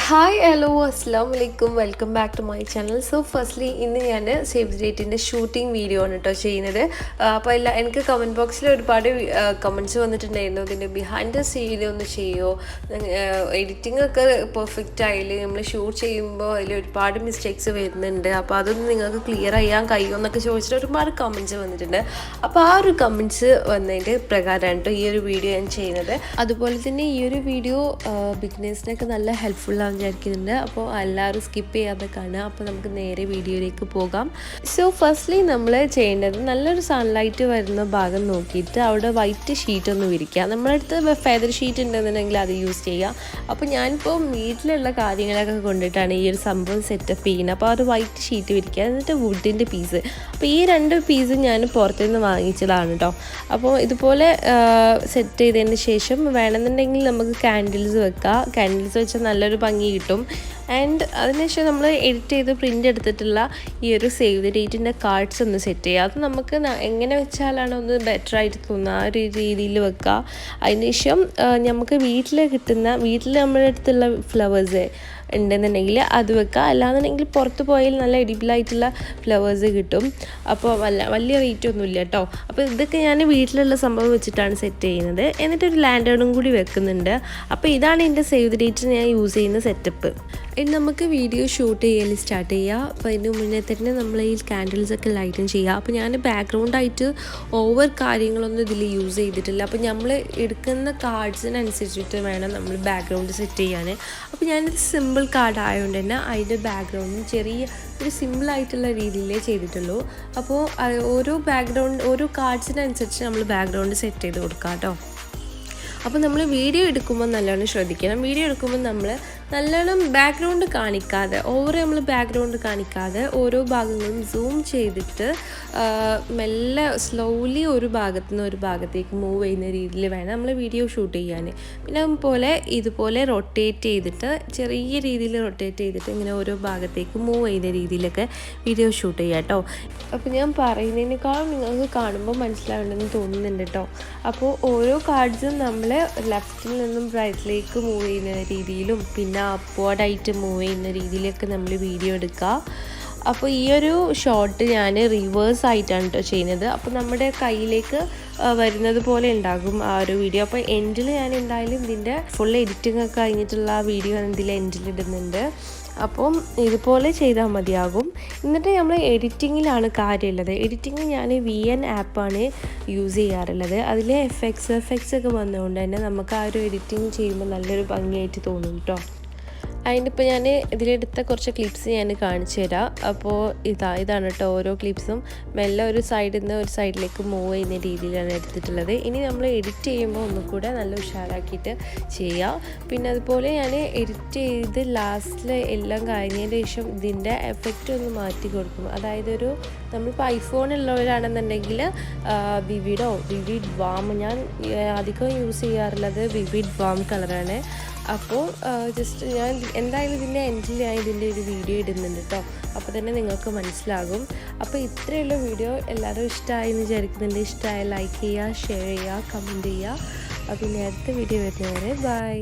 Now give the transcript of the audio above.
Hi hello അസ്സാം വലൈക്കും welcome back to my channel. So firstly ഇന്ന് ഞാൻ സേവ് ദി ഡേറ്റിൻ്റെ ഷൂട്ടിംഗ് വീഡിയോ ആണ് കേട്ടോ ചെയ്യുന്നത്. അപ്പോൾ എനിക്ക് കമൻറ്റ് ബോക്സിൽ ഒരുപാട് കമൻറ്റ്സ് വന്നിട്ടുണ്ടായിരുന്നു, ഇതിൻ്റെ ബിഹൈൻഡ് ദ സീൻ ഒന്ന് ചെയ്യുമോ, എഡിറ്റിംഗ് ഒക്കെ പെർഫെക്റ്റ് ആയില്ലേ, നമ്മൾ ഷൂട്ട് ചെയ്യുമ്പോൾ അതിൽ ഒരുപാട് മിസ്റ്റേക്സ് വരുന്നുണ്ട്, അപ്പോൾ അതൊന്ന് നിങ്ങൾക്ക് ക്ലിയർ ചെയ്യാൻ കഴിയുമോ എന്നൊക്കെ ചോദിച്ചിട്ട് ഒരുപാട് കമൻറ്റ്സ് വന്നിട്ടുണ്ട്. അപ്പോൾ ആ ഒരു കമൻറ്റ്സ് വന്നതിൻ്റെ പ്രകാരമാണ് കേട്ടോ ഈ ഒരു വീഡിയോ ഞാൻ ചെയ്യുന്നത്. അതുപോലെ തന്നെ ഈ ഒരു വീഡിയോ ബിഗിനേഴ്സിനൊക്കെ നല്ല ഹെൽപ്ഫുൾ വിചാരിക്കുന്നുണ്ട്. അപ്പോൾ എല്ലാവരും സ്കിപ്പ് ചെയ്യാതെ കാണുക. അപ്പോൾ നമുക്ക് നേരെ വീഡിയോയിലേക്ക് പോകാം. സോ ഫസ്റ്റ്ലി നമ്മൾ ചെയ്യേണ്ടത് നല്ലൊരു സൺലൈറ്റ് വരുന്ന ഭാഗം നോക്കിയിട്ട് അവിടെ വൈറ്റ് ഷീറ്റ് ഒന്ന് വിരിക്കുക. നമ്മുടെ അടുത്ത് ഫെദർ ഷീറ്റ് ഉണ്ടെന്നുണ്ടെങ്കിൽ അത് യൂസ് ചെയ്യുക. അപ്പോൾ ഞാനിപ്പോൾ വീട്ടിലുള്ള കാര്യങ്ങളൊക്കെ കൊണ്ടിട്ടാണ് ഈ ഒരു സംഭവം സെറ്റപ്പ് ചെയ്യുന്നത്. അപ്പോൾ അത് വൈറ്റ് ഷീറ്റ് വിരിക്കുക, എന്നിട്ട് വുഡിൻ്റെ പീസ്. അപ്പോൾ ഈ രണ്ട് പീസും ഞാൻ പുറത്തുനിന്ന് വാങ്ങിച്ചതാണ് കേട്ടോ. അപ്പോൾ ഇതുപോലെ സെറ്റ് ചെയ്തതിന് ശേഷം വേണമെന്നുണ്ടെങ്കിൽ നമുക്ക് കാൻഡിൽസ് വെക്കാം. കാൻഡിൽസ് വെച്ചാൽ നല്ലൊരു ഭംഗി കിട്ടും. ആൻഡ് അതിനുശേഷം നമ്മൾ എഡിറ്റ് ചെയ്ത് പ്രിൻ്റ് എടുത്തിട്ടുള്ള ഈ ഒരു സേവ് ദി ഡേറ്റിൻ്റെ കാർഡ്സ് ഒന്ന് സെറ്റ് ചെയ്യുക. അത് നമുക്ക് എങ്ങനെ വെച്ചാലാണ് ഒന്ന് ബെറ്റർ ആയിട്ട് തോന്നുക ആ ഒരു രീതിയിൽ വെക്കുക. അതിനുശേഷം നമുക്ക് വീട്ടിൽ നമ്മുടെ അടുത്തുള്ള ഫ്ലവേഴ്സ് ഉണ്ടെന്നുണ്ടെങ്കിൽ അത് വെക്കുക. അല്ലാന്നുണ്ടെങ്കിൽ പുറത്ത് പോയാൽ നല്ല എഡിബിളായിട്ടുള്ള ഫ്ലവേഴ്സ് കിട്ടും. അപ്പോൾ വലിയ റേറ്റ് ഒന്നുമില്ല കേട്ടോ. അപ്പോൾ ഇതൊക്കെ ഞാൻ വീട്ടിലുള്ള സംഭവം വെച്ചിട്ടാണ് സെറ്റ് ചെയ്യുന്നത്. എന്നിട്ടൊരു ലാൻഡേണും കൂടി വെക്കുന്നുണ്ട്. അപ്പോൾ ഇതാണ് എൻ്റെ സേവ് ദി ഡേറ്റ് ഞാൻ യൂസ് ചെയ്യുന്ന സെറ്റപ്പ്. ഇനി നമുക്ക് വീഡിയോ ഷൂട്ട് ചെയ്യൽ സ്റ്റാർട്ട് ചെയ്യുക. അപ്പോൾ അതിന് മുന്നേ തന്നെ നമ്മൾ ഈ കാൻഡിൽസൊക്കെ ലൈറ്റും ചെയ്യുക. അപ്പോൾ ഞാൻ ബാക്ക്ഗ്രൗണ്ടായിട്ട് ഓവർ കാര്യങ്ങളൊന്നും ഇതിൽ യൂസ് ചെയ്തിട്ടില്ല. അപ്പോൾ നമ്മൾ എടുക്കുന്ന കാർഡ്സിനനുസരിച്ചിട്ട് വേണം നമ്മൾ ബാക്ക്ഗ്രൗണ്ട് സെറ്റ് ചെയ്യാൻ. അപ്പോൾ ഞാനൊരു സിമ്പിൾ കാർഡ് ആയതുകൊണ്ട് തന്നെ അതിൻ്റെ ബാക്ക്ഗ്രൗണ്ടിന് ചെറിയ ഒരു സിമ്പിളായിട്ടുള്ള രീതിയിലേ ചെയ്തിട്ടുള്ളൂ. അപ്പോൾ ഓരോ കാർഡ്സിനനുസരിച്ച് നമ്മൾ ബാക്ക്ഗ്രൗണ്ട് സെറ്റ് ചെയ്ത് കൊടുക്കാം കേട്ടോ. അപ്പോൾ നമ്മൾ വീഡിയോ എടുക്കുമ്പോൾ നല്ലോണം ശ്രദ്ധിക്കണം. വീഡിയോ എടുക്കുമ്പോൾ നമ്മൾ നല്ലോണം ബാക്ക്ഗ്രൗണ്ട് കാണിക്കാതെ നമ്മൾ ബാക്ക്ഗ്രൗണ്ട് കാണിക്കാതെ ഓരോ ഭാഗങ്ങളും സൂം ചെയ്തിട്ട് മെല്ലെ സ്ലോലി ഒരു ഭാഗത്തു നിന്ന് ഒരു ഭാഗത്തേക്ക് മൂവ് ചെയ്യുന്ന രീതിയിൽ വേണം നമ്മൾ വീഡിയോ ഷൂട്ട് ചെയ്യാൻ. പിന്നെ ഇതുപോലെ റൊട്ടേറ്റ് ചെയ്തിട്ട് ചെറിയ രീതിയിൽ റൊട്ടേറ്റ് ചെയ്തിട്ട് ഇങ്ങനെ ഓരോ ഭാഗത്തേക്ക് മൂവ് ചെയ്യുന്ന രീതിയിലൊക്കെ വീഡിയോ ഷൂട്ട് ചെയ്യാം കേട്ടോ. അപ്പോൾ ഞാൻ പറയുന്നതിനേക്കാളും നിങ്ങൾക്ക് കാണുമ്പോൾ മനസ്സിലാവുണ്ടെന്ന് തോന്നുന്നുണ്ട് കേട്ടോ. അപ്പോൾ ഓരോ കാർഡ്സും നമ്മൾ ലെഫ്റ്റിൽ നിന്നും റൈറ്റിലേക്ക് മൂവ് ചെയ്യുന്ന രീതിയിലും പിന്നെ അപ്വേർഡായിട്ട് മൂവ് ചെയ്യുന്ന രീതിയിലൊക്കെ നമ്മൾ വീഡിയോ എടുക്കുക. അപ്പോൾ ഈ ഒരു ഷോട്ട് ഞാൻ റിവേഴ്സ് ആയിട്ടാണ് കേട്ടോ ചെയ്യുന്നത്. അപ്പോൾ നമ്മുടെ കയ്യിലേക്ക് വരുന്നത് പോലെ ഉണ്ടാകും ആ ഒരു വീഡിയോ. അപ്പോൾ എൻഡിൽ ഞാൻ എന്തായാലും ഇതിൻ്റെ ഫുൾ എഡിറ്റിംഗ് ഒക്കെ കഴിഞ്ഞിട്ടുള്ള ആ വീഡിയോ ഇതിൽ എൻഡിൽ ഇടുന്നുണ്ട്. അപ്പം ഇതുപോലെ ചെയ്താൽ മതിയാകും. എന്നിട്ട് നമ്മൾ എഡിറ്റിങ്ങിലാണ് കാര്യമുള്ളത്. എഡിറ്റിങ് ഞാൻ VN ആപ്പാണ് യൂസ് ചെയ്യാറുള്ളത്. അതിൽ എഫക്ട്സ് ഒക്കെ വന്നതുകൊണ്ട് തന്നെ നമുക്ക് ആ ഒരു എഡിറ്റിംഗ് ചെയ്യുമ്പോൾ നല്ലൊരു ഭംഗിയായിട്ട് തോന്നും കേട്ടോ. അതിനിപ്പോൾ ഞാൻ ഇതിലെടുത്ത കുറച്ച് ക്ലിപ്സ് ഞാൻ കാണിച്ചു തരാം. അപ്പോൾ ഇതാണ് കേട്ടോ ഓരോ ക്ലിപ്സും മെല്ലെ ഒരു സൈഡിൽ നിന്ന് ഒരു സൈഡിലേക്ക് മൂവ് ചെയ്യുന്ന രീതിയിലാണ് എടുത്തിട്ടുള്ളത്. ഇനി നമ്മൾ എഡിറ്റ് ചെയ്യുമ്പോൾ ഒന്നുകൂടെ നല്ല ഉഷാറാക്കിയിട്ട് ചെയ്യുക. പിന്നെ അതുപോലെ ഞാൻ എഡിറ്റ് ചെയ്ത് ലാസ്റ്റിൽ എല്ലാം കഴിഞ്ഞതിന് ശേഷം ഇതിൻ്റെ എഫക്റ്റ് ഒന്ന് മാറ്റി കൊടുക്കും. അതായത് നമ്മളിപ്പോൾ ഐഫോൺ ഉള്ളവരാണെന്നുണ്ടെങ്കിൽ വിവിഡ് വാം, ഞാൻ അധികം യൂസ് ചെയ്യാറുള്ളത് വിവിഡ് വാം കളറാണ്. അപ്പോൾ ജസ്റ്റ് ഞാൻ എന്തായാലും ഇതിൻ്റെ എൻഡിൽ ഞാൻ ഇതിൻ്റെ ഒരു വീഡിയോ ഇടുന്നുണ്ട് കേട്ടോ. അപ്പോൾ തന്നെ നിങ്ങൾക്ക് മനസ്സിലാകും. അപ്പോൾ ഇത്രയുള്ള വീഡിയോ എല്ലാവരും ഇഷ്ടമായി എന്ന് വിചാരിക്കുന്നുണ്ട്. ഇഷ്ടമായ ലൈക്ക് ചെയ്യുക, ഷെയർ ചെയ്യുക, കമൻറ്റ് ചെയ്യുക. അപ്പോൾ ഇനി അടുത്ത വീഡിയോ വരുന്നവരെ ബൈ.